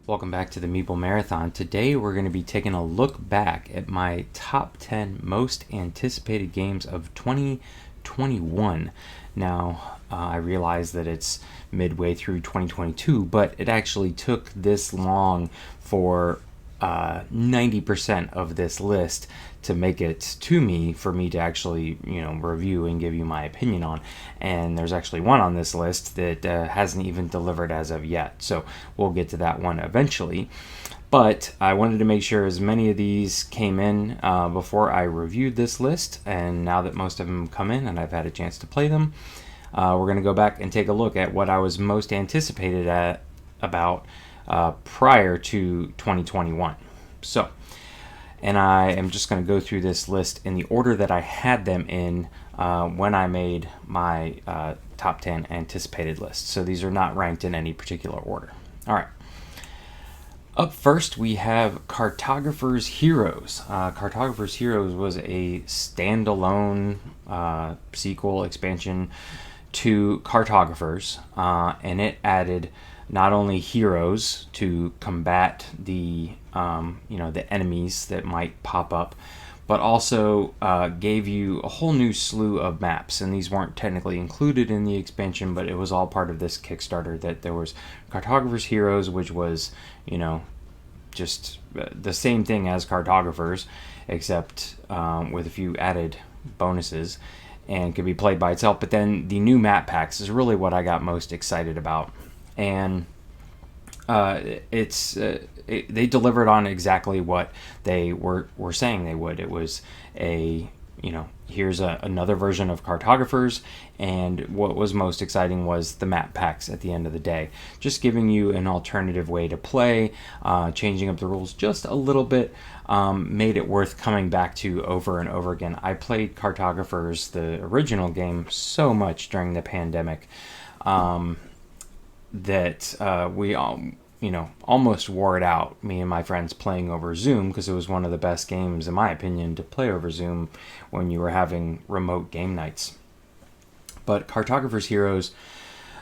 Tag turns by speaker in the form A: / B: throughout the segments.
A: Welcome back to the Meeple Marathon. Today we're going to be taking a look back at my top 10 most anticipated games of 2021. Now, I realize that it's midway through 2022, but it actually took this long for 90% of this list to make it to me for me to actually review and give you my opinion on. And there's actually one on this list that hasn't even delivered as of yet, so we'll get to that one eventually. But I wanted to make sure as many of these came in before I reviewed this list, and now that most of them come in and I've had a chance to play them, we're going to go back and take a look at what I was most anticipated about prior to 2021. So, and I am just going to go through this list in the order that I had them in when I made my top 10 anticipated list. So these are not ranked in any particular order. All right. Up first, we have Cartographers Heroes. Cartographers Heroes was a standalone sequel expansion to Cartographers, and it added not only heroes to combat the the enemies that might pop up, but also gave you a whole new slew of maps. And these weren't technically included in the expansion, but it was all part of this Kickstarter. That there was Cartographers Heroes, which was just the same thing as Cartographers, except with a few added bonuses, and could be played by itself. But then the new map packs is really what I got most excited about. And they delivered on exactly what they were saying they would. It was here's another version of Cartographers, and what was most exciting was the map packs at the end of the day, just giving you an alternative way to play, changing up the rules just a little bit, made it worth coming back to over and over again. I played Cartographers, the original game, so much during the pandemic that we almost wore it out, me and my friends playing over Zoom, because it was one of the best games, in my opinion, to play over Zoom when you were having remote game nights. But Cartographers Heroes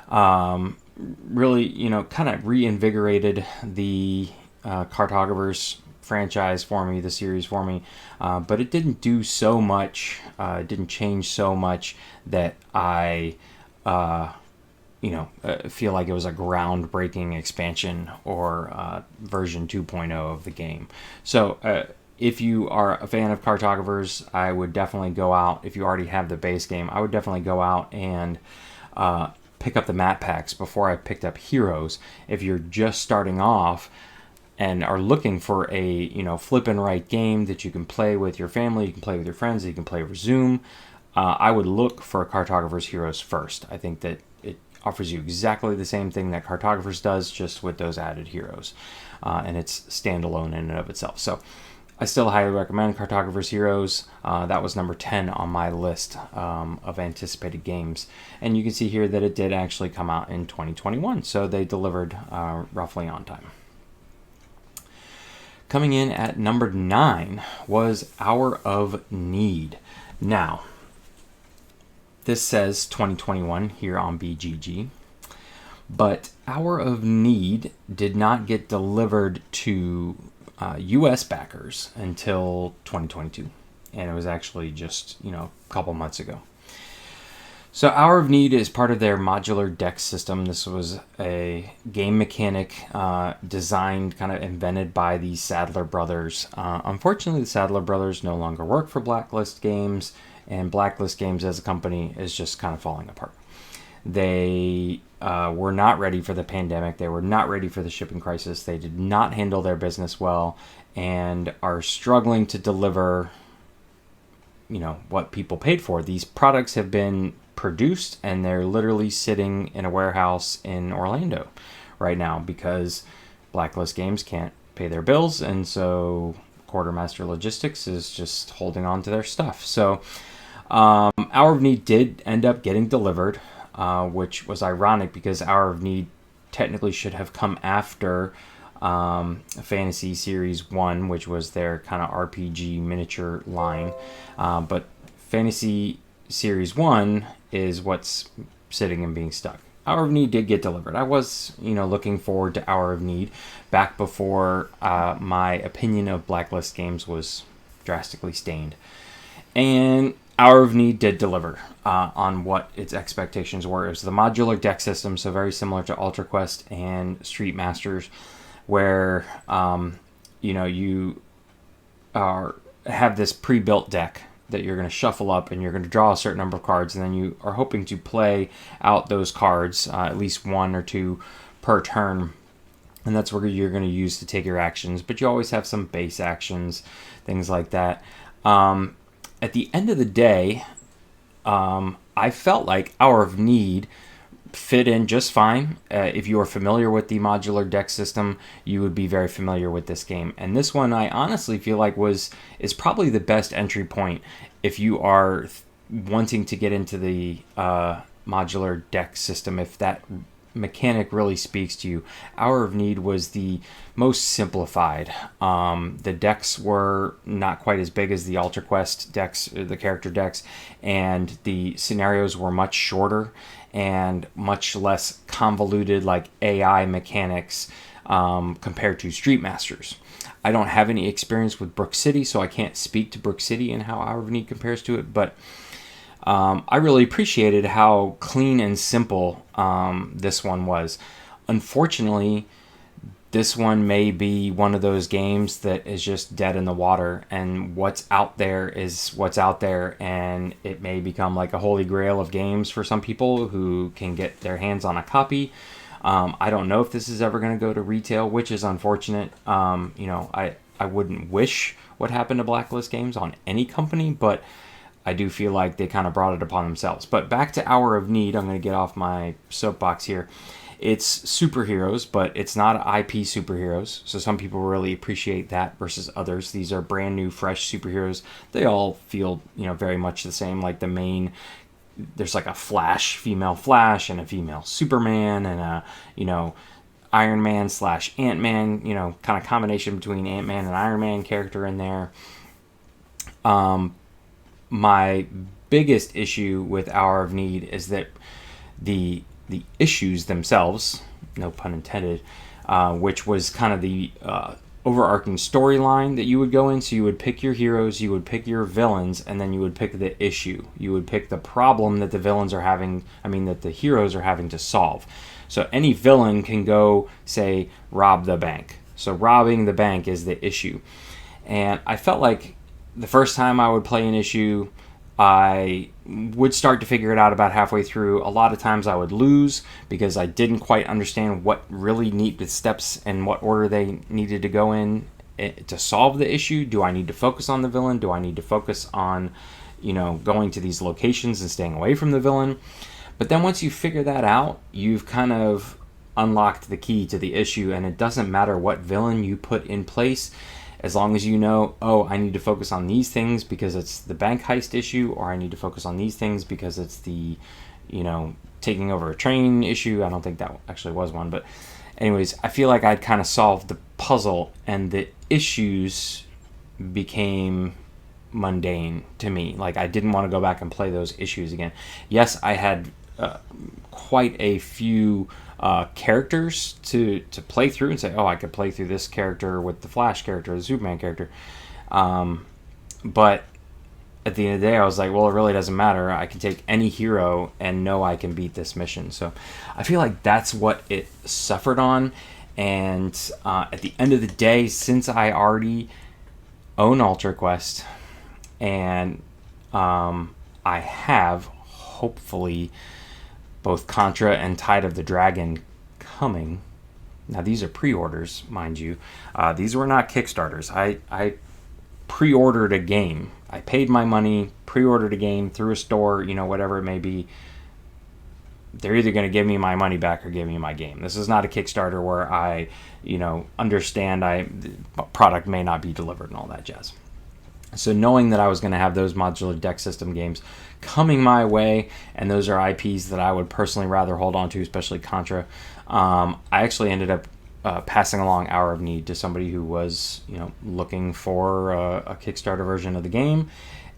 A: really, kind of reinvigorated the Cartographers franchise for me, the series for me, but it didn't do so much, it didn't change so much that I feel like it was a groundbreaking expansion or version 2.0 of the game. So if you are a fan of Cartographers, I would definitely go out. If you already have the base game, I would definitely go out and pick up the map packs before I picked up Heroes. If you're just starting off and are looking for a flip and write game that you can play with your family, you can play with your friends, you can play over Zoom, I would look for Cartographers Heroes first. I think that it offers you exactly the same thing that Cartographers does, just with those added heroes, and it's standalone in and of itself. So I still highly recommend Cartographers Heroes. That was number 10 on my list of anticipated games, and you can see here that it did actually come out in 2021, so they delivered roughly on time. Coming in at number 9 was Hour of Need. Now, this says 2021 here on BGG, but Hour of Need did not get delivered to US backers until 2022, and it was actually just a couple months ago. So Hour of Need is part of their modular deck system. This was a game mechanic designed, kind of invented by the Sadler brothers. Unfortunately, the Sadler brothers no longer work for Blacklist Games, and Blacklist Games as a company is just kind of falling apart. They were not ready for the pandemic. They were not ready for the shipping crisis. They did not handle their business well and are struggling to deliver, what people paid for. These products have been produced and they're literally sitting in a warehouse in Orlando right now because Blacklist Games can't pay their bills, and so Quartermaster Logistics is just holding on to their stuff. So Hour of Need did end up getting delivered, which was ironic because Hour of Need technically should have come after Fantasy Series 1, which was their kind of RPG miniature line. But Fantasy Series 1 is what's sitting and being stuck. Hour of Need did get delivered. I was, looking forward to Hour of Need back before my opinion of Blacklist games was drastically stained. And Hour of Need did deliver on what its expectations were. It was the modular deck system, so very similar to Ultra Quest and Street Masters, where you have this pre-built deck that you're going to shuffle up, and you're going to draw a certain number of cards, and then you are hoping to play out those cards, at least one or two per turn, and that's where you're going to use to take your actions. But you always have some base actions, things like that. At the end of the day, I felt like Hour of Need fit in just fine. If you are familiar with the modular deck system, you would be very familiar with this game. And this one, I honestly feel like is probably the best entry point if you are wanting to get into the modular deck system. If that mechanic really speaks to you, Hour of Need was the most simplified. The decks were not quite as big as the Ultra Quest decks, the character decks, and the scenarios were much shorter and much less convoluted, like AI mechanics, compared to Street Masters. I don't have any experience with Brook City, so I can't speak to Brook City and how Hour of Need compares to it, but I really appreciated how clean and simple this one was. Unfortunately, this one may be one of those games that is just dead in the water, and what's out there is what's out there, and it may become like a holy grail of games for some people who can get their hands on a copy. I don't know if this is ever going to go to retail, which is unfortunate. I wouldn't wish what happened to Blacklist games on any company, but I do feel like they kind of brought it upon themselves. But back to Hour of Need, I'm going to get off my soapbox here. It's superheroes, but it's not IP superheroes. So some people really appreciate that versus others. These are brand new, fresh superheroes. They all feel, very much the same. Like there's like a female Flash, and a female Superman, and a, Iron Man / Ant-Man, kind of combination between Ant-Man and Iron Man character in there. My biggest issue with Hour of Need is that the issues themselves, no pun intended, which was kind of the overarching storyline that you would go in. So you would pick your heroes, you would pick your villains, and then you would pick the issue. You would pick the problem that that the heroes are having to solve. So any villain can go, say, rob the bank. So robbing the bank is the issue. And I felt like the first time I would play an issue, I would start to figure it out about halfway through. A lot of times I would lose because I didn't quite understand what really needed steps and what order they needed to go in to solve the issue. Do I need to focus on the villain? Do I need to focus on, going to these locations and staying away from the villain? But then once you figure that out, you've kind of unlocked the key to the issue, and it doesn't matter what villain you put in place. As long as you know, I need to focus on these things because it's the bank heist issue, or I need to focus on these things because it's the, taking over a train issue. I don't think that actually was one. But anyways, I feel like I'd kind of solved the puzzle, and the issues became mundane to me. Like, I didn't want to go back and play those issues again. Yes, I had quite a few characters to play through and say, I could play through this character with the Flash character, the Superman character. But at the end of the day, I was like, well, it really doesn't matter. I can take any hero and know I can beat this mission. So I feel like that's what it suffered on. And at the end of the day, since I already own Ultra Quest, and I have, hopefully, both Contra and Tide of the Dragon coming. Now, these are pre-orders, mind you. These were not Kickstarters. I pre-ordered a game. I paid my money, pre-ordered a game through a store, whatever it may be. They're either going to give me my money back or give me my game. This is not a Kickstarter where I, understand the product may not be delivered and all that jazz. So knowing that I was going to have those modular deck system games coming my way, and those are IPs that I would personally rather hold on to, especially Contra, I actually ended up passing along Hour of Need to somebody who was, looking for a Kickstarter version of the game.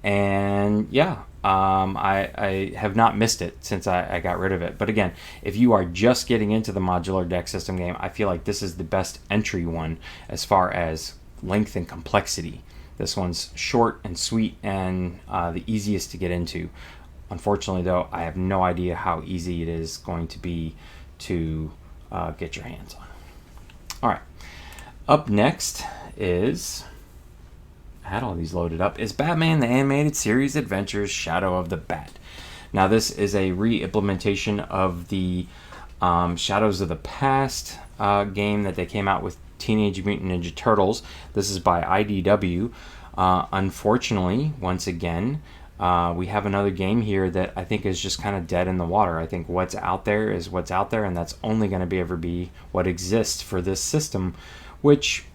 A: And yeah, I have not missed it since I got rid of it. But again, if you are just getting into the modular deck system game, I feel like this is the best entry one as far as length and complexity. This one's short and sweet and the easiest to get into. Unfortunately, though, I have no idea how easy it is going to be to get your hands on. All right. Up next is... I had all these loaded up, is Batman the Animated Series Adventures Shadow of the Bat. Now, this is a re-implementation of the Shadows of the Past game that they came out with Teenage Mutant Ninja Turtles. This is by IDW. Unfortunately, once again, we have another game here that I think is just kind of dead in the water. I think what's out there is what's out there, and that's only going to ever be what exists for this system, which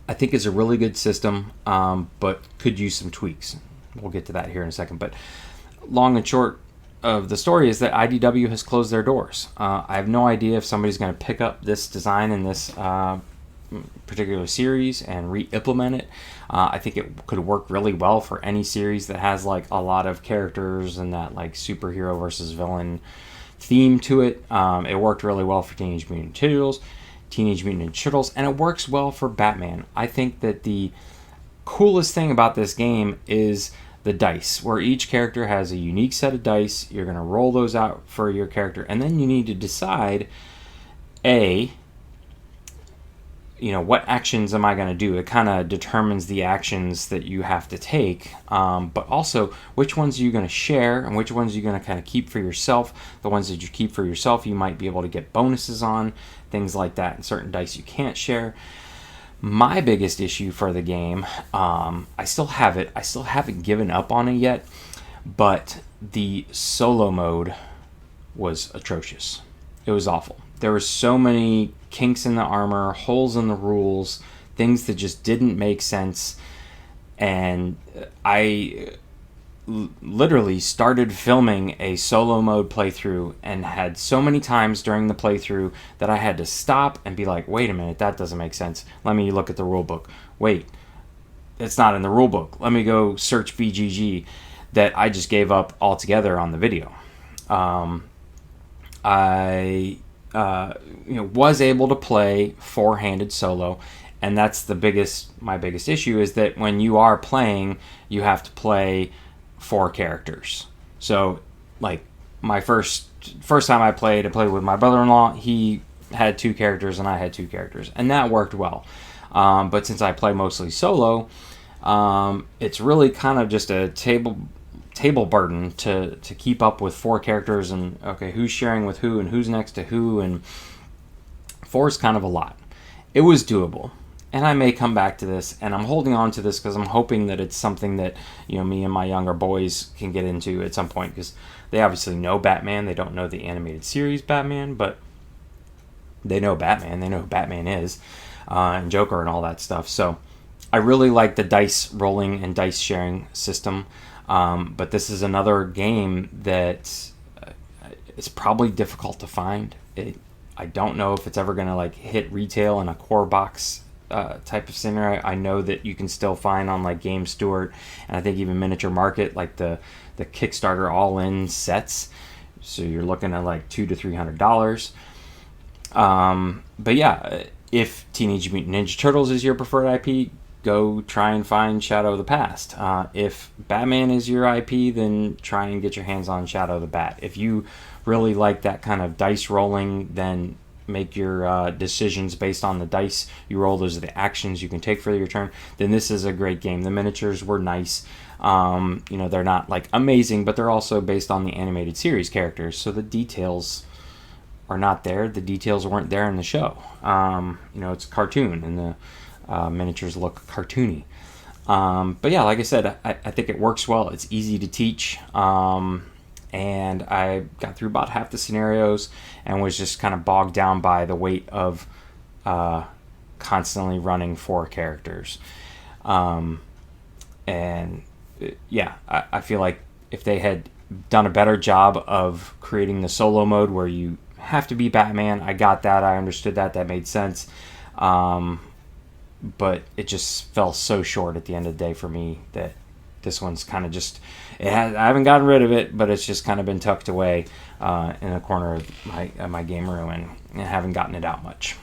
A: I think is a really good system, but could use some tweaks. We'll get to that here in a second. But long and short of the story is that IDW has closed their doors. I have no idea if somebody's going to pick up this design in this particular series and re-implement it. I think it could work really well for any series that has like a lot of characters and that like superhero versus villain theme to it. It worked really well for Teenage Mutant Ninja Turtles, and it works well for Batman. I think that the coolest thing about this game is the dice, where each character has a unique set of dice. You're going to roll those out for your character, and then you need to decide, what actions am I going to do? It kind of determines the actions that you have to take, but also which ones are you going to share and which ones are you going to kind of keep for yourself. The ones that you keep for yourself, you might be able to get bonuses on, things like that, and certain dice you can't share. My biggest issue for the game, I still have it. I still haven't given up on it yet, but the solo mode was atrocious. It was awful. There were so many kinks in the armor, holes in the rules, things that just didn't make sense, and I literally started filming a solo mode playthrough and had so many times during the playthrough that I had to stop and be like, wait a minute, that doesn't make sense. Let me look at the rule book. Wait, it's not in the rule book. Let me go search BGG. That I just gave up altogether on the video. I was able to play four-handed solo, and that's my bigged issue is that when you are playing, you have to play 4 characters. So, like, my first time I played with my brother-in-law. He had 2 characters and I had 2 characters, and that worked well. But since I play mostly solo, it's really kind of just a table burden to keep up with 4 characters, and okay, who's sharing with who and who's next to who, and 4 is kind of a lot. It was doable, and I may come back to this, and I'm holding on to this because I'm hoping that it's something that me and my younger boys can get into at some point, because they obviously know Batman. They don't know the animated series Batman, but they know Batman. They know who Batman is, and Joker and all that stuff. So I really like the dice rolling and dice sharing system. But this is another game that it's probably difficult to find. I don't know if it's ever going to hit retail in a core box type of scenario. I know that you can still find on Game Stewart, and I think even Miniature Market, the Kickstarter all-in sets. So you're looking at $200 to $300. But yeah, if Teenage Mutant Ninja Turtles is your preferred IP, go try and find Shadow of the Past. If Batman is your IP, then try and get your hands on Shadow of the Bat. If you really like that kind of dice rolling, then make your decisions based on the dice you roll. Those are the actions you can take for your turn. Then this is a great game. The miniatures were nice. They're not amazing, but they're also based on the animated series characters, so the details are not there. The details weren't there in the show. It's a cartoon, and the miniatures look cartoony. But yeah, like I said, I think it works well. It's easy to teach. And I got through about half the scenarios and was just kind of bogged down by the weight of constantly running 4 characters. I feel like if they had done a better job of creating the solo mode where you have to be Batman, I got that, I understood that made sense. But it just fell so short at the end of the day for me that this one's kind of just, I haven't gotten rid of it, but it's just kind of been tucked away in a corner of my game room, and I haven't gotten it out much.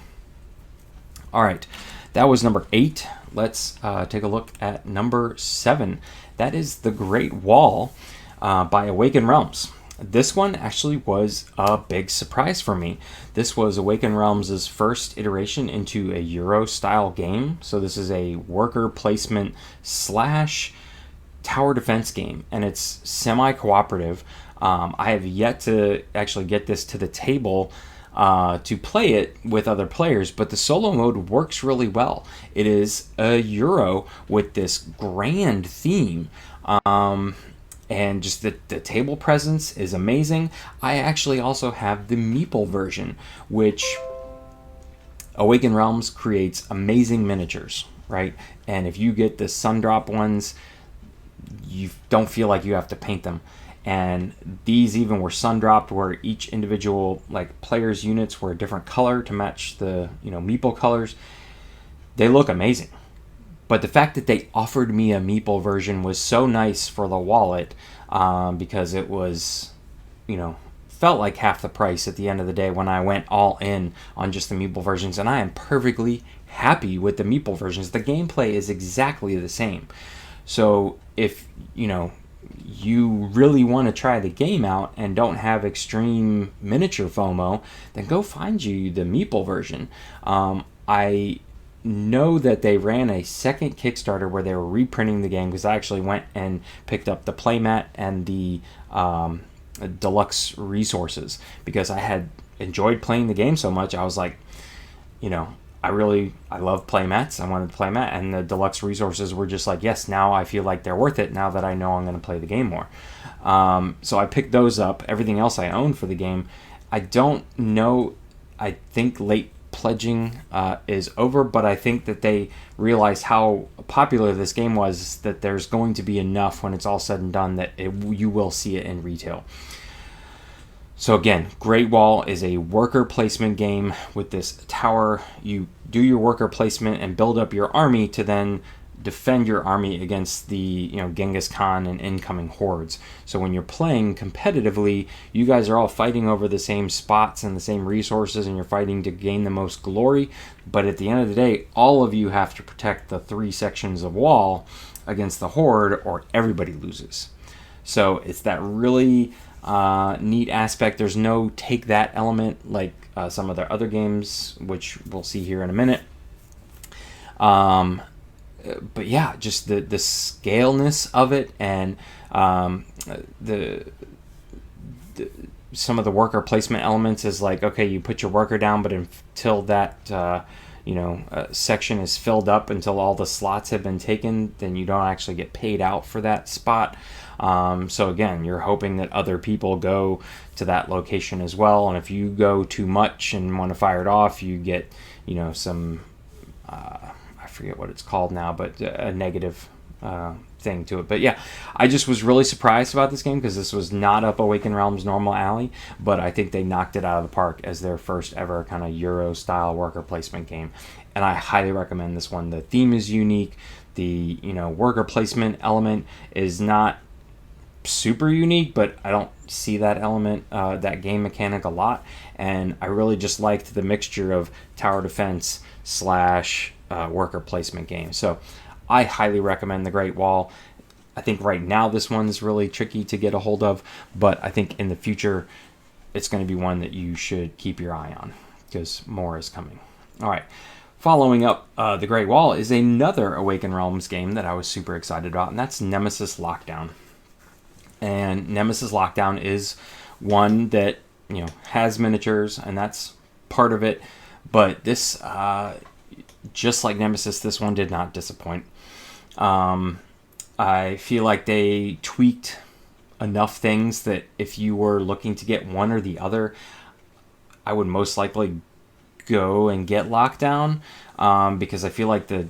A: All right, that was number 8. Let's take a look at number 7. That is The Great Wall by Awakened Realms. This one actually was a big surprise for me. This was Awakened Realms' first iteration into a Euro-style game. So this is a worker placement / tower defense game, and it's semi-cooperative. I have yet to actually get this to the table to play it with other players, but the solo mode works really well. It is a Euro with this grand theme. And just the table presence is amazing. I actually also have the Meeple version, which Awakened Realms creates amazing miniatures, right? And if you get the Sundrop ones, you don't feel like you have to paint them. And these even were Sundropped, where each individual player's units were a different color to match the Meeple colors. They look amazing. But the fact that they offered me a Meeple version was so nice for the wallet, because it was, felt like half the price at the end of the day when I went all in on just the Meeple versions. And I am perfectly happy with the Meeple versions. The gameplay is exactly the same. So if, you really want to try the game out and don't have extreme miniature FOMO, then go find you the Meeple version. I know that they ran a second Kickstarter where they were reprinting the game, because I actually went and picked up the playmat and the deluxe resources, because I had enjoyed playing the game so much. I was like, I love playmats. I wanted to playmat, and the deluxe resources were just like, yes, now I feel like they're worth it now that I know I'm going to play the game more. So I picked those up. Everything else I own for the game, I don't know. I think late pledging is over, but I think that they realized how popular this game was, that there's going to be enough when it's all said and done that you will see it in retail. So again, Great Wall is a worker placement game with this tower. You do your worker placement and build up your army to then defend your army against the Genghis Khan and incoming hordes. So when you're playing competitively, you guys are all fighting over the same spots and the same resources, and you're fighting to gain the most glory. But at the end of the day, all of you have to protect the 3 sections of wall against the horde, or everybody loses. So it's that really neat aspect. There's no take that element like some of their other games, which we'll see here in a minute. But yeah, just the scaleness of it, and the some of the worker placement elements is like, okay, you put your worker down, but until that section is filled up, until all the slots have been taken, then you don't actually get paid out for that spot. So again, you're hoping that other people go to that location as well, and if you go too much and want to fire it off, you get some I forget what it's called now, but a negative thing to it. But yeah, I just was really surprised about this game, because this was not up Awakened Realms' normal alley, but I think they knocked it out of the park as their first ever kind of Euro-style worker placement game. And I highly recommend this one. The theme is unique. The worker placement element is not super unique, but I don't see that element, that game mechanic a lot. And I really just liked the mixture of tower defense / worker placement game. So I highly recommend The Great Wall. I think right now this one's really tricky to get a hold of, but I think in the future it's going to be one that you should keep your eye on, because more is coming. All right. Following up The Great Wall is another Awakened Realms game that I was super excited about, and that's Nemesis Lockdown. And Nemesis Lockdown is one that has miniatures, and that's part of it. But this, just like Nemesis, this one did not disappoint. I feel like they tweaked enough things that if you were looking to get one or the other, I would most likely go and get Lockdown, because I feel like the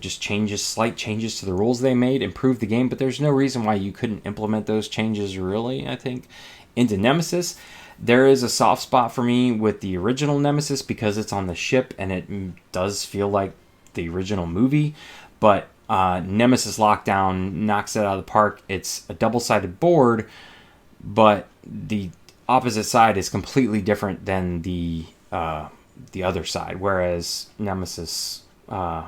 A: slight changes to the rules they made improved the game, but there's no reason why you couldn't implement those changes, really, I think, into Nemesis. There is a soft spot for me with the original Nemesis, because it's on the ship and it does feel like the original movie, but Nemesis Lockdown knocks it out of the park. It's a double-sided board, but the opposite side is completely different than the other side. Whereas Nemesis, the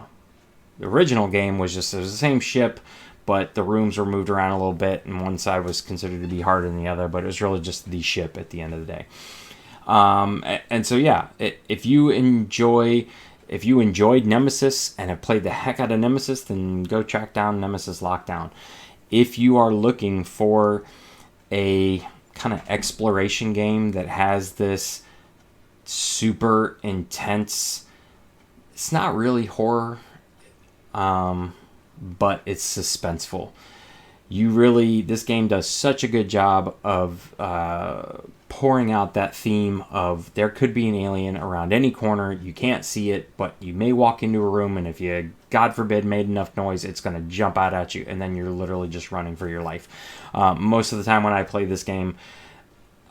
A: original game, was just, it was the same ship, but the rooms were moved around a little bit, and one side was considered to be harder than the other, but it was really just the ship at the end of the day. And so yeah, if you enjoyed Nemesis and have played the heck out of Nemesis, then go track down Nemesis Lockdown. If you are looking for a kind of exploration game that has this super intense, it's not really horror, but it's suspenseful. This game does such a good job of pouring out that theme of there could be an alien around any corner. You can't see it, but you may walk into a room, and if you, God forbid, made enough noise, it's going to jump out at you, and then you're literally just running for your life. Most of the time when I play this game,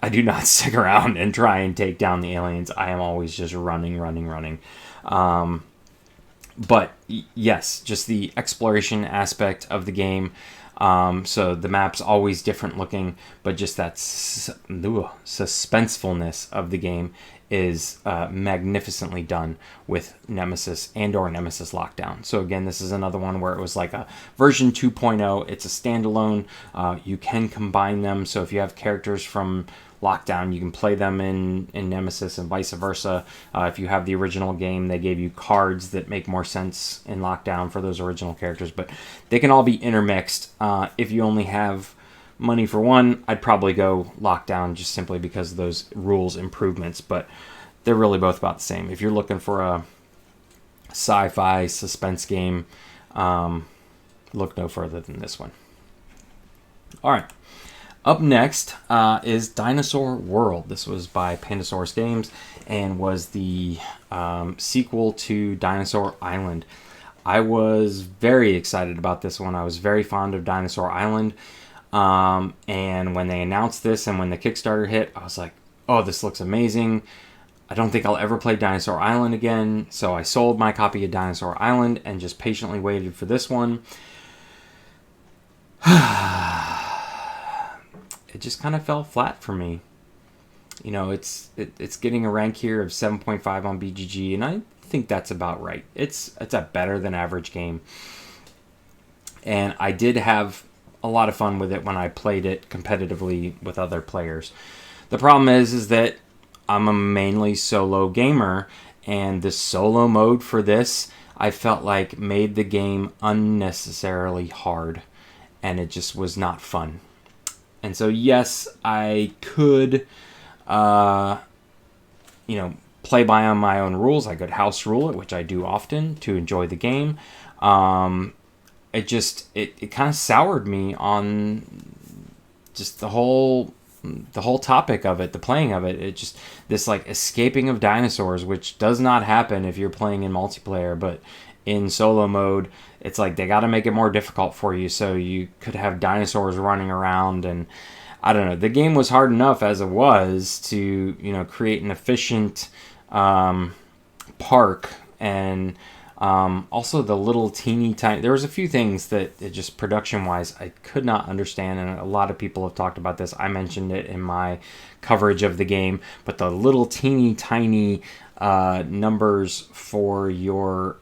A: I do not stick around and try and take down the aliens. I am always just running. But yes, just the exploration aspect of the game. So the map's always different looking, but just that suspensefulness of the game is magnificently done with Nemesis or Nemesis Lockdown. So again, this is another one where it was like a version 2.0. It's a standalone. You can combine them. So if you have characters from Lockdown, you can play them in Nemesis and vice versa. If you have the original game, they gave you cards that make more sense in Lockdown for those original characters, but they can all be intermixed. If you only have money for one, I'd probably go Lockdown just simply because of those rules improvements, but they're really both about the same. If you're looking for a sci-fi suspense game, look no further than this one. All right. Up next is Dinsoaur World. This was by Pandasaurus Games and was the sequel to Dinsoaur Island. I was very excited about this one. I was very fond of Dinsoaur Island. And when they announced this and when the Kickstarter hit, I was like, oh, this looks amazing. I don't think I'll ever play Dinsoaur Island again. So I sold my copy of Dinsoaur Island and just patiently waited for this one. It just kind of fell flat for me. You know, it's getting a rank here of 7.5 on BGG, and I think that's about right. It's a better than average game. And I did have a lot of fun with it when I played it competitively with other players. The problem is that I'm a mainly solo gamer, and the solo mode for this, I felt like made the game unnecessarily hard, and it just was not fun. And so, yes, I could, play by my own rules. I could house rule it, which I do often to enjoy the game. It kind of soured me on just the whole topic of it, the playing of it. It just, this like escaping of dinosaurs, which does not happen if you're playing in multiplayer, but in solo mode, it's like they got to make it more difficult for you, so you could have dinosaurs running around, and I don't know. The game was hard enough as it was to, create an efficient park, and also the little teeny tiny. There was a few things that it just production-wise I could not understand, and a lot of people have talked about this. I mentioned it in my coverage of the game, but the little teeny tiny numbers for your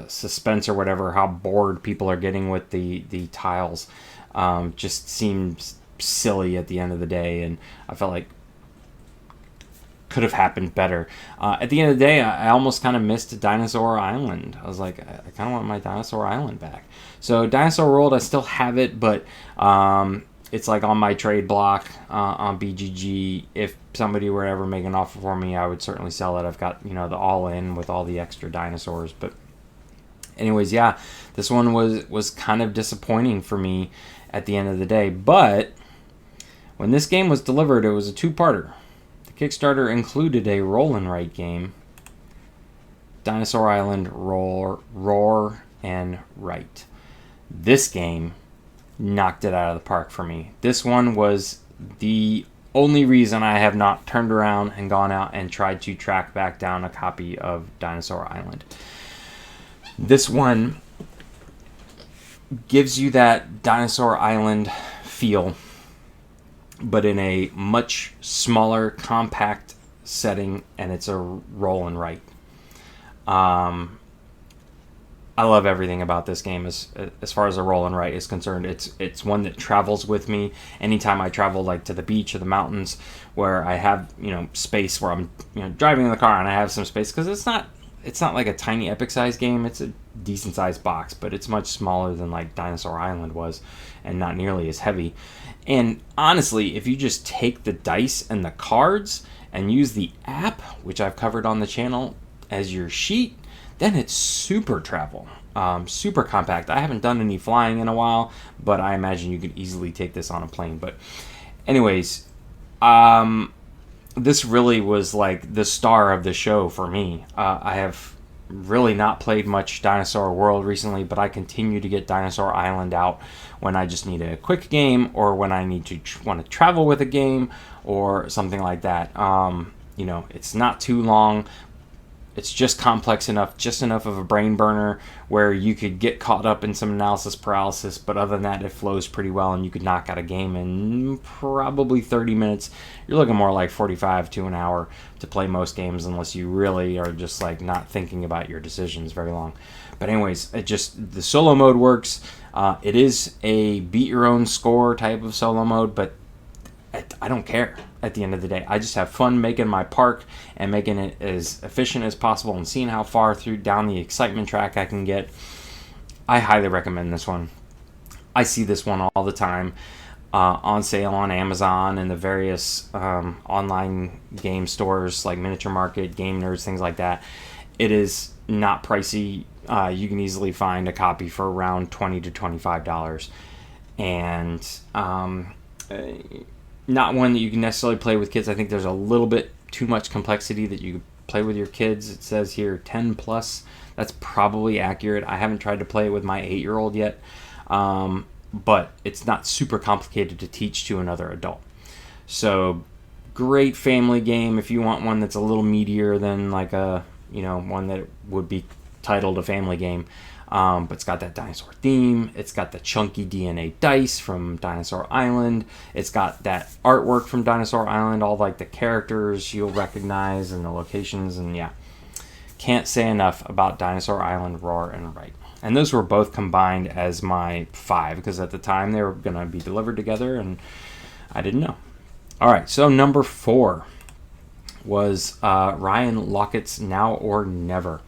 A: suspense or whatever, how bored people are getting with the tiles, just seems silly at the end of the day, and I felt like could have happened better. At the end of the day, I almost kind of missed Dinsoaur Island. I was like, I kind of want my Dinsoaur Island back. So Dinsoaur World, I still have it, but it's like on my trade block on BGG. If somebody were to ever make an offer for me, I would certainly sell it. I've got, the all-in with all the extra dinosaurs. But anyways, yeah, this one was kind of disappointing for me at the end of the day. But when this game was delivered, it was a two-parter. The Kickstarter included a roll and write game, Dinsoaur Island, Rawr, and Write. This game knocked it out of the park for me. This one was the only reason I have not turned around and gone out and tried to track back down a copy of Dinsoaur Island. This one gives you that Dinsoaur Island feel, but in a much smaller, compact setting, and it's a roll and write. I love everything about this game as far as a roll and write is concerned. It's one that travels with me anytime I travel, like to the beach or the mountains, where I have space where I'm driving in the car and I have some space, because it's not like a tiny epic size game. It's a decent sized box, but it's much smaller than like Dinsoaur Island was, and not nearly as heavy. And honestly, if you just take the dice and the cards and use the app, which I've covered on the channel, as your sheet, then it's super travel, super compact. I haven't done any flying in a while, but I imagine you could easily take this on a plane. But anyways, this really was like the star of the show for me. I have really not played much Dinsoaur World recently, but I continue to get Dinsoaur Island out when I just need a quick game, or when I need to want to travel with a game or something like that. It's not too long. It's just complex enough, just enough of a brain burner where you could get caught up in some analysis paralysis, but other than that, it flows pretty well, and you could knock out a game in probably 30 minutes. You're looking more like 45 to an hour to play most games, unless you really are just like not thinking about your decisions very long. But anyways, the solo mode works. It is a beat your own score type of solo mode, but I don't care at the end of the day. I just have fun making my park and making it as efficient as possible, and seeing how far down the excitement track I can get. I highly recommend this one. I see this one all the time on sale on Amazon and the various online game stores like Miniature Market, Game Nerds, things like that. It is not pricey. You can easily find a copy for around $20 to $25. And not one that you can necessarily play with kids. I think there's a little bit too much complexity that you play with your kids. It says here 10 plus. That's probably accurate. I haven't tried to play it with my 8-year-old yet, but it's not super complicated to teach to another adult. So great family game if you want one that's a little meatier than like a one that would be titled a family game. But it's got that dinosaur theme. It's got the chunky DNA dice from Dinsoaur Island. It's got that artwork from Dinsoaur Island, all like the characters you'll recognize and the locations, and yeah. Can't say enough about Dinsoaur Island, Rawr, and Write. And those were both combined as my 5, because at the time they were going to be delivered together, and I didn't know. All right, so number 4 was Ryan Laukatz's Now or Never.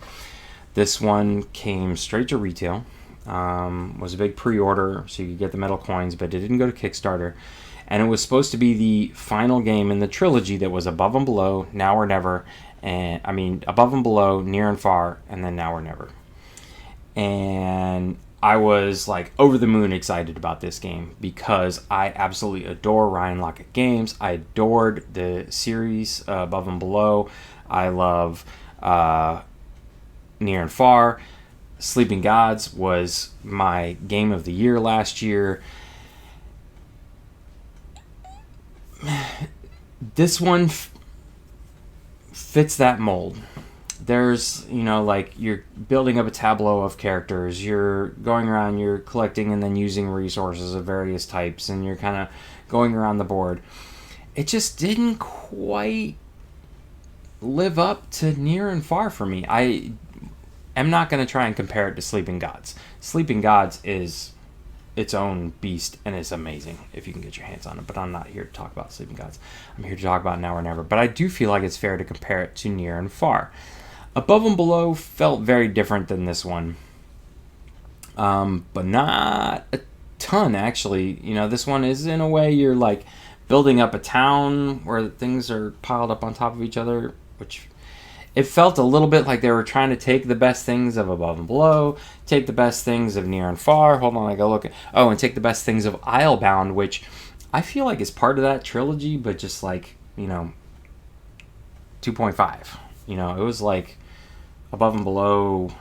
A: This one came straight to retail, was a big pre-order, so you could get the metal coins, but it didn't go to Kickstarter. And it was supposed to be the final game in the trilogy that was Above and Below, Now or Never, Above and Below, Near and Far, and then Now or Never. And I was like over the moon excited about this game, because I absolutely adore Ryan Laukat games. I adored the series Above and Below. I love Near and Far. Sleeping Gods was my game of the year last year. This one fits that mold. There's, like you're building up a tableau of characters. You're going around, you're collecting and then using resources of various types, and you're kind of going around the board. It just didn't quite live up to Near and Far for me. I'm not going to try and compare it to Sleeping Gods. Sleeping Gods is its own beast, and it's amazing if you can get your hands on it. But I'm not here to talk about Sleeping Gods. I'm here to talk about Now or Never. But I do feel like it's fair to compare it to Near and Far. Above and Below felt very different than this one. But not a ton, actually. This one is, in a way, you're like building up a town where things are piled up on top of each other, which... It felt a little bit like they were trying to take the best things of Above and Below, take the best things of Near and Far. Hold on, I go look at... and take the best things of Islebound, which I feel like is part of that trilogy, but just like, 2.5. It was like Above and Below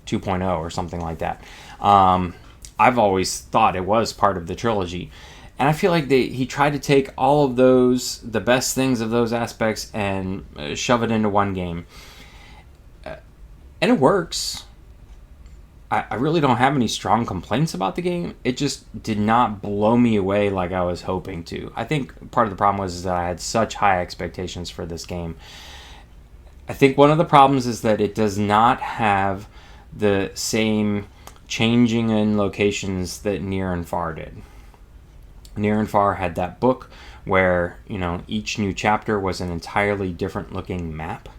A: 2.0 or something like that. I've always thought it was part of the trilogy. And I feel like he tried to take all of those, the best things of those aspects, and shove it into one game. And it works. I really don't have any strong complaints about the game. It just did not blow me away like I was hoping to. I think part of the problem was that I had such high expectations for this game. I think one of the problems is that it does not have the same changing in locations that Near and Far did. Near and Far had that book where, each new chapter was an entirely different looking map.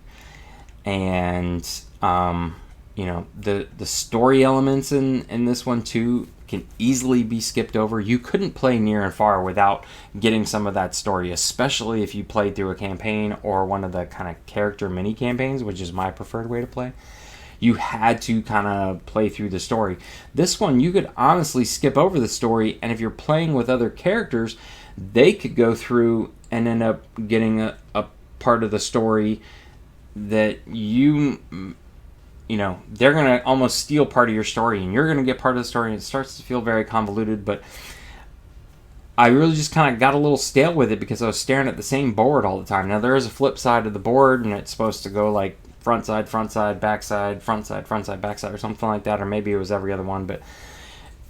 A: And, the story elements in this one too can easily be skipped over. You couldn't play Near and Far without getting some of that story, especially if you played through a campaign or one of the kind of character mini campaigns, which is my preferred way to play. You had to kind of play through the story. This one, you could honestly skip over the story, and if you're playing with other characters, they could go through and end up getting a part of the story that they're going to almost steal part of your story, and you're going to get part of the story, and it starts to feel very convoluted. But I really just kind of got a little stale with it because I was staring at the same board all the time. Now, there is a flip side of the board, and it's supposed to go like front side, back side, front side, back side, or something like that, or maybe it was every other one, but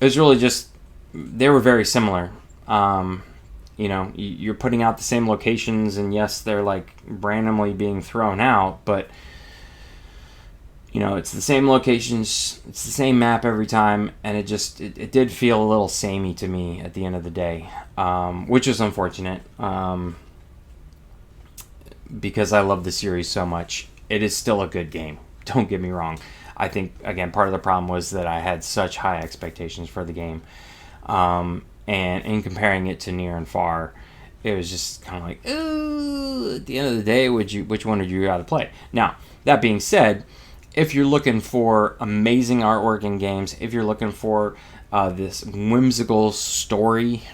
A: it was really just, they were very similar. You're putting out the same locations, and yes, they're like randomly being thrown out, but it's the same locations, it's the same map every time, and it did feel a little samey to me at the end of the day, which is unfortunate, because I love the series so much. It is still a good game, don't get me wrong. I think, again, part of the problem was that I had such high expectations for the game, and in comparing it to Near and Far, it was just kind of like, ooh, at the end of the day, which one would you rather play? Now, that being said, if you're looking for amazing artwork in games, if you're looking for this whimsical story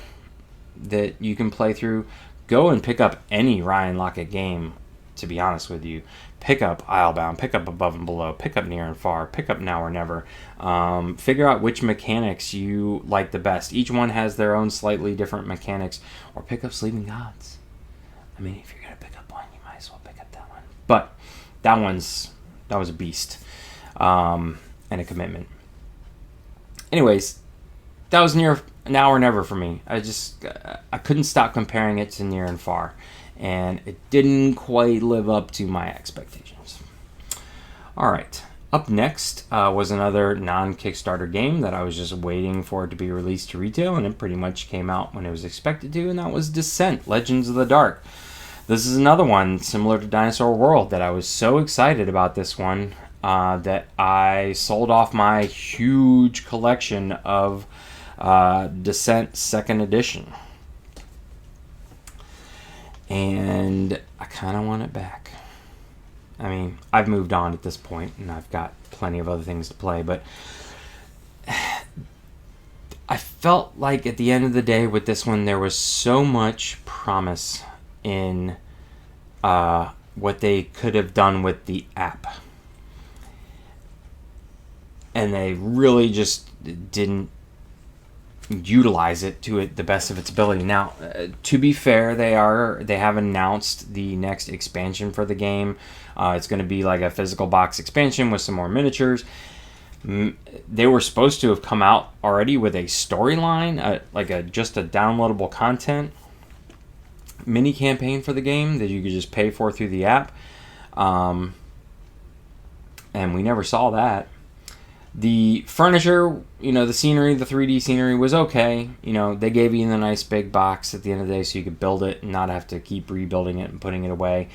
A: that you can play through, go and pick up any Ryan Lockett game, to be honest with you. Pick up Islebound, pick up Above and Below, pick up Near and Far, pick up Now or Never. Figure out which mechanics you like the best. Each one has their own slightly different mechanics. Or pick up Sleeping Gods. I mean, if you're going to pick up one, you might as well pick up that one. But that was a beast. And a commitment. Anyways, that was Now or Never for me. I couldn't stop comparing it to Near and Far. And it didn't quite live up to my expectations. Alright, up next was another non-Kickstarter game that I was just waiting for it to be released to retail, and it pretty much came out when it was expected to, and that was Descent: Legends of the Dark. This is another one similar to Dinosaur World that I was so excited about this one that I sold off my huge collection of Descent 2nd Edition. And I kind of want it back. I mean, I've moved on at this point, and I've got plenty of other things to play, but I felt like at the end of the day with this one, there was so much promise in what they could have done with the app. And they really just didn't utilize it to the best of its ability. Now, to be fair, they have announced the next expansion for the game. It's going to be like a physical box expansion with some more miniatures. They were supposed to have come out already with a storyline, just a downloadable content mini campaign for the game that you could just pay for through the app. And we never saw that. The furniture, the scenery, the 3D scenery was okay. They gave you the nice big box at the end of the day so you could build it and not have to keep rebuilding it and putting it away.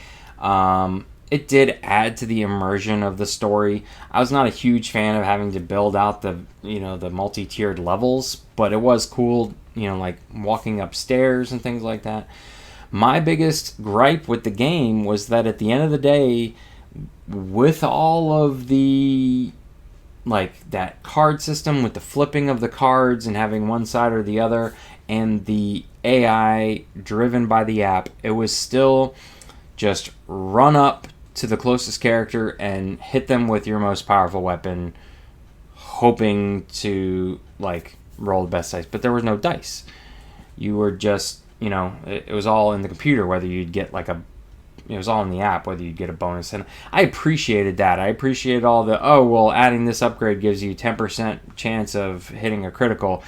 A: It did add to the immersion of the story. I was not a huge fan of having to build out the multi-tiered levels, but it was cool, like walking upstairs and things like that. My biggest gripe with the game was that at the end of the day, with all of the that card system with the flipping of the cards and having one side or the other, and the AI driven by the app, it was still just run up to the closest character and hit them with your most powerful weapon, hoping to roll the best dice. But there was no dice. You were just, it was all in the computer, whether you'd get it was all in the app whether you get a bonus, and I appreciated that. I appreciated all the, oh well, adding this upgrade gives you 10% chance of hitting a critical.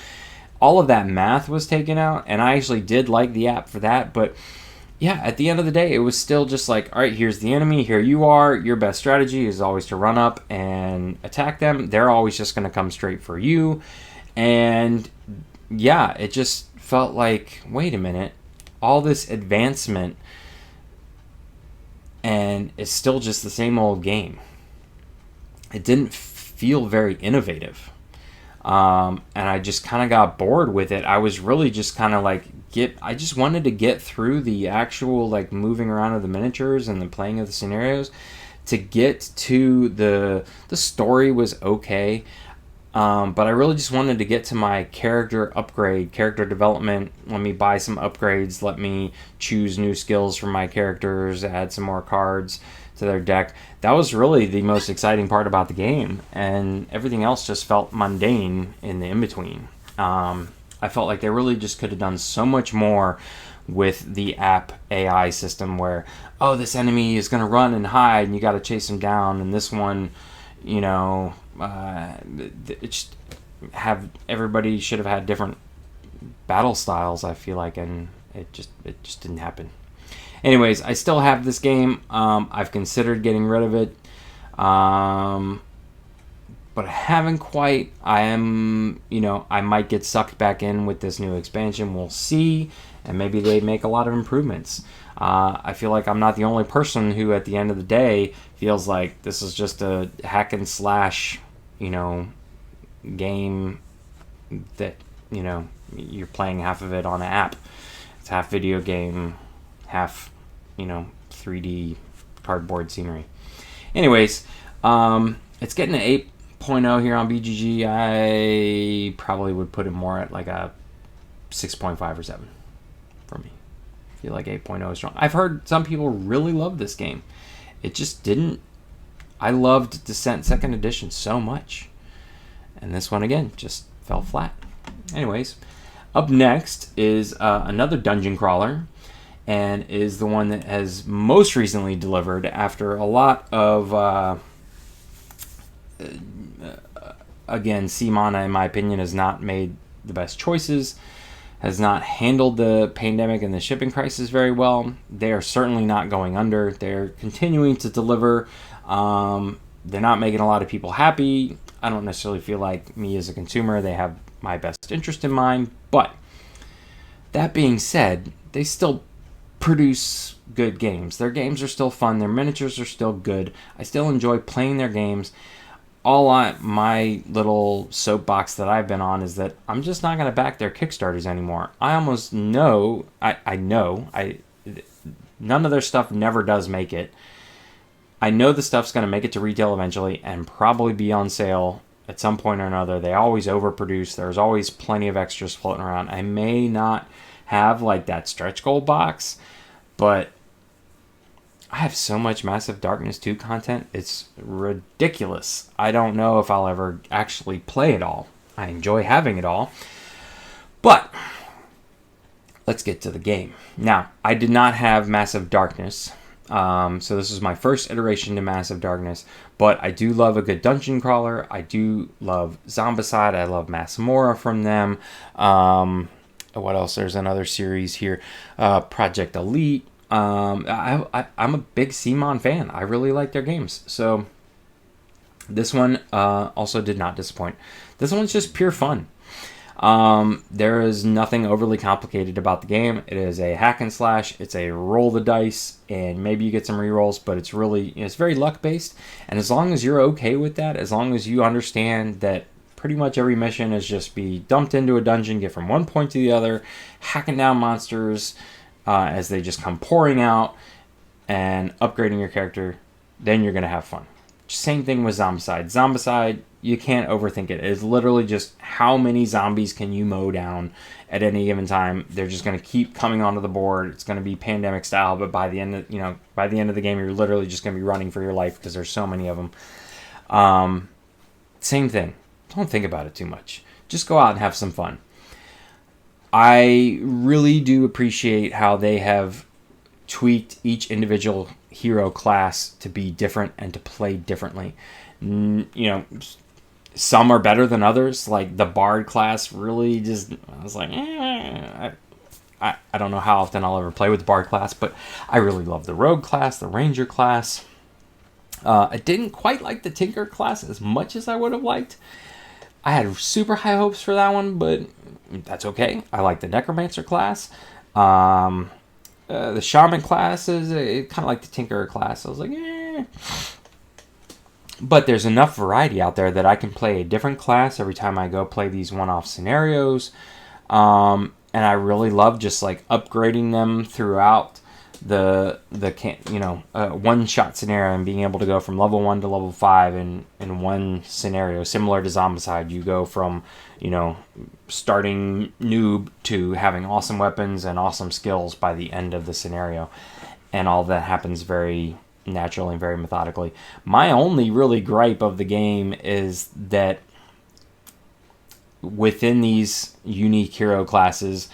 A: All of that math was taken out, and I actually did like the app for that. But yeah, at the end of the day, it was still just like, all right, here's the enemy, here you are. Your best strategy is always to run up and attack them. They're always just going to come straight for you. And yeah, it just felt like, wait a minute, all this advancement, and it's still just the same old game. It didn't feel very innovative. And I just kind of got bored with it. I was really just kind of like, I just wanted to get through the actual like moving around of the miniatures and the playing of the scenarios. To get to the story was okay. But I really just wanted to get to my character upgrade, character development. Let me buy some upgrades. Let me choose new skills for my characters, add some more cards to their deck. That was really the most exciting part about the game, and everything else just felt mundane in the in-between. I felt like they really just could have done so much more with the app AI system where, oh, this enemy is going to run and hide and you got to chase him down, and this one, you know, everybody should have had different battle styles, I feel like, and it just didn't happen. Anyways, I still have this game. I've considered getting rid of it, but I haven't quite. I might get sucked back in with this new expansion. We'll see, and maybe they make a lot of improvements. I feel like I'm not the only person who, at the end of the day, feels like this is just a hack and slash, game that, you're playing half of it on an app. It's half video game, half, 3D cardboard scenery. Anyways, it's getting an 8.0 here on BGG. I probably would put it more at like a 6.5 or 7 for me. I feel like 8.0 is strong. I've heard some people really love this game. It just didn't. I loved Descent 2nd Edition so much. And this one, again, just fell flat. Anyways, up next is another dungeon crawler, and is the one that has most recently delivered after a lot of, again, CMONA, in my opinion, has not made the best choices, has not handled the pandemic and the shipping crisis very well. They are certainly not going under. They're continuing to deliver. They're not making a lot of people happy. I don't necessarily feel like, me as a consumer, they have my best interest in mind. But that being said, they still produce good games. Their games are still fun. Their miniatures are still good. I still enjoy playing their games. My little soapbox that I've been on is that I'm just not going to back their Kickstarters anymore. I almost know, none of their stuff never does make it. I know the stuff's going to make it to retail eventually and probably be on sale at some point or another. They always overproduce. There's always plenty of extras floating around. I may not have like that stretch goal box, but I have so much Massive Darkness 2 content. It's ridiculous. I don't know if I'll ever actually play it all. I enjoy having it all. But let's get to the game. Now, I did not have Massive Darkness. So this is my first iteration to Massive Darkness. But I do love a good dungeon crawler. I do love Zombicide. I love Massamora from them. What else? There's another series here. Project Elite. I'm a big CMON fan. I really like their games. So this one also did not disappoint. This one's just pure fun. There is nothing overly complicated about the game. It is a hack and slash. It's a roll the dice, and maybe you get some rerolls, but it's really, it's very luck based. And as long as you're okay with that, as long as you understand that pretty much every mission is just be dumped into a dungeon, get from one point to the other, hacking down monsters as they just come pouring out, and upgrading your character, then you're going to have fun. Same thing with Zombicide. Zombicide, you can't overthink it. It's literally just how many zombies can you mow down at any given time. They're just going to keep coming onto the board. It's going to be pandemic style, but by the end of the game, you're literally just going to be running for your life because there's so many of them. Same thing. Don't think about it too much. Just go out and have some fun. I really do appreciate how they have tweaked each individual hero class to be different and to play differently. You know, some are better than others. Like the Bard class really just, I was like, I don't know how often I'll ever play with the Bard class, but I really love the Rogue class, the Ranger class. I didn't quite like the Tinker class as much as I would have liked. I had super high hopes for that one, but that's okay. I like the Necromancer class. The Shaman class is kind of like the Tinker class. I was like, But there's enough variety out there that I can play a different class every time I go play these one-off scenarios. And I really love just like upgrading them throughout the one-shot scenario and being able to go from level 1 to level 5 in one scenario. Similar to Zombicide, you go from, starting noob to having awesome weapons and awesome skills by the end of the scenario. And all that happens very naturally and very methodically. My only really gripe of the game is that within these unique hero classes,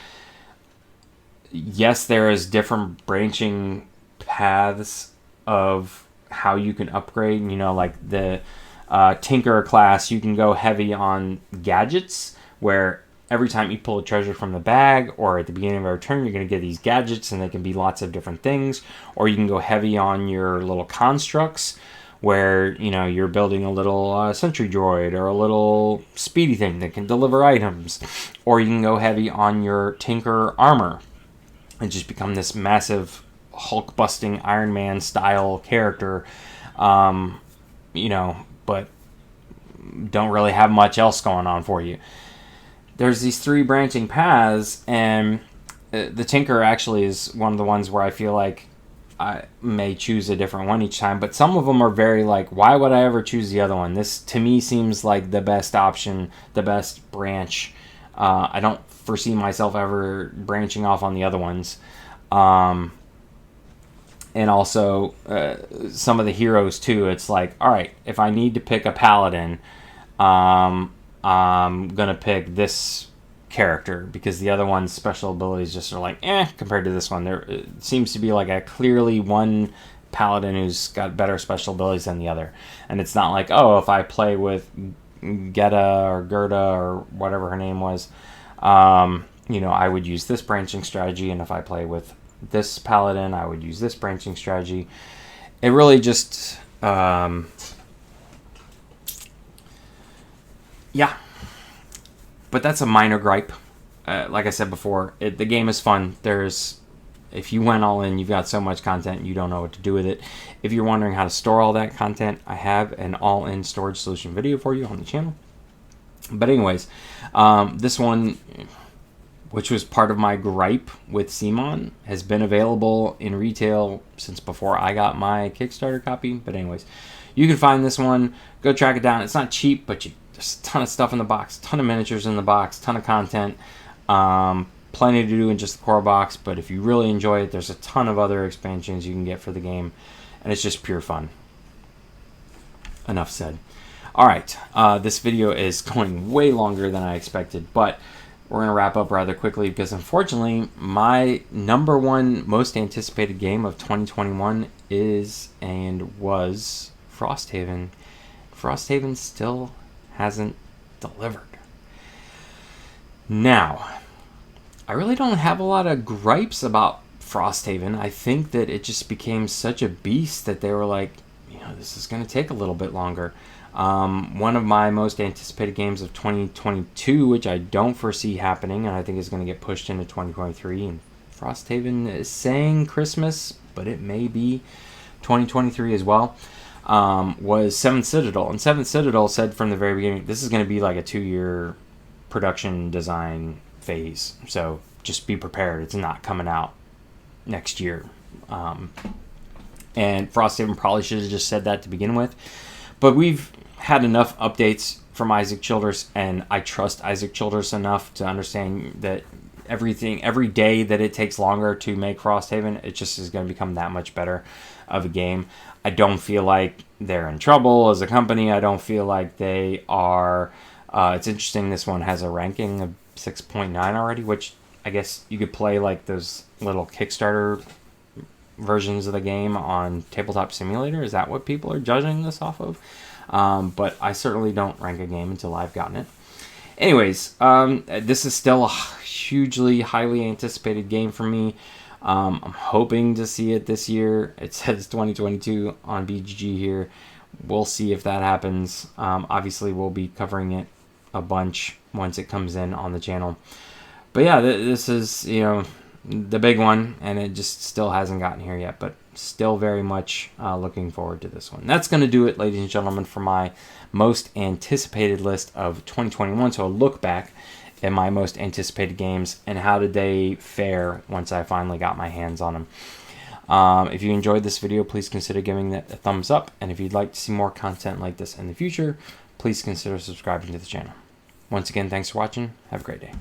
A: yes, there is different branching paths of how you can upgrade. Like the Tinker class, you can go heavy on gadgets, where every time you pull a treasure from the bag or at the beginning of a turn, you're going to get these gadgets, and they can be lots of different things. Or you can go heavy on your little constructs, where you're building a little sentry droid or a little speedy thing that can deliver items. Or you can go heavy on your Tinker armor and just become this massive Hulk-busting Iron Man style character, but don't really have much else going on for you. There's these three branching paths, and the Tinker actually is one of the ones where I feel like I may choose a different one each time, but some of them are very like, why would I ever choose the other one? This, to me, seems like the best option, the best branch. I don't foresee myself ever branching off on the other ones. And also, some of the heroes, too, it's like, all right, if I need to pick a paladin, I'm going to pick this character, because the other one's special abilities just are like, compared to this one. There seems to be like a clearly one paladin who's got better special abilities than the other. And it's not like, oh, if I play with Gerda or whatever her name was, I would use this branching strategy, and if I play with this paladin, I would use this branching strategy. It really just, but that's a minor gripe. Like I said before, the game is fun. If you went all in, you've got so much content, you don't know what to do with it. If you're wondering how to store all that content, I have an all-in storage solution video for you on the channel. But anyways, this one, which was part of my gripe with CMON, has been available in retail since before I got my Kickstarter copy. But anyways, you can find this one. Go track it down. It's not cheap, but there's a ton of stuff in the box, ton of miniatures in the box, ton of content. Plenty to do in just the core box, but if you really enjoy it, there's a ton of other expansions you can get for the game, and it's just pure fun. Enough said. Alright, this video is going way longer than I expected, but we're going to wrap up rather quickly, because unfortunately, my number one most anticipated game of 2021 is and was Frosthaven. Frosthaven still hasn't delivered. Now, I really don't have a lot of gripes about Frosthaven. I think that it just became such a beast that they were like, this is going to take a little bit longer. One of my most anticipated games of 2022, which I don't foresee happening, and I think is going to get pushed into 2023. And Frosthaven is saying Christmas, but it may be 2023 as well. Was Seventh Citadel. And Seventh Citadel said from the very beginning, this is going to be like a 2-year production design phase. So just be prepared. It's not coming out next year. And Frosthaven probably should have just said that to begin with. But we've had enough updates from Isaac Childress, and I trust Isaac Childress enough to understand that every day that it takes longer to make Frosthaven, it just is going to become that much better of a game. I don't feel like they're in trouble as a company. I don't feel like they are. It's interesting, this one has a ranking of 6.9 already, which I guess you could play like those little Kickstarter versions of the game on Tabletop Simulator. Is that what people are judging this off of? But I certainly don't rank a game until I've gotten it. Anyways, this is still a hugely, highly anticipated game for me. I'm hoping to see it this year. It says 2022 on BGG here. We'll see if that happens. Obviously, we'll be covering it a bunch once it comes in on the channel. But yeah, this is, the big one, and it just still hasn't gotten here yet, but still very much looking forward to this one. That's going to do it, ladies and gentlemen, for my most anticipated list of 2021. So a look back at my most anticipated games and how did they fare once I finally got my hands on them. If you enjoyed this video, please consider giving it a thumbs up, and if you'd like to see more content like this in the future, please consider subscribing to the channel. Once again, thanks for watching. Have a great day.